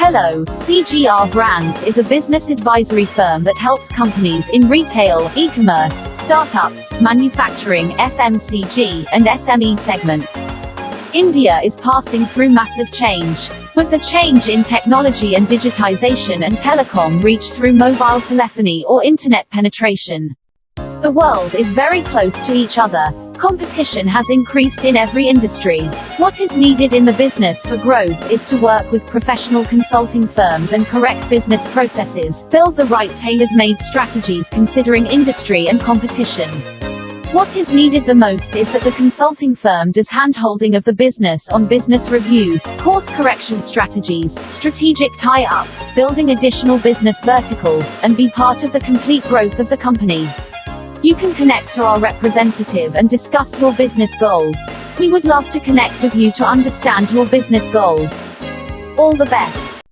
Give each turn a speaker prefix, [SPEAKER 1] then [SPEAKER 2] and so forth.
[SPEAKER 1] Hello, CGRBrands is a business advisory firm that helps companies in retail, e-commerce, startups, manufacturing, FMCG, and SME segment. India is passing through massive change. With the change in technology and digitization and telecom reach through mobile telephony or internet penetration, the world is very close to each other. Competition has increased in every industry. What is needed in the business for growth is to work with professional consulting firms and correct business processes, build the right tailor-made strategies considering industry and competition. What is needed the most is that the consulting firm does hand-holding of the business on business reviews, course correction strategies, strategic tie-ups, building additional business verticals, and be part of the complete growth of the company. You can connect to our representative and discuss your business goals. We would love to connect with you to understand your business goals. All the best.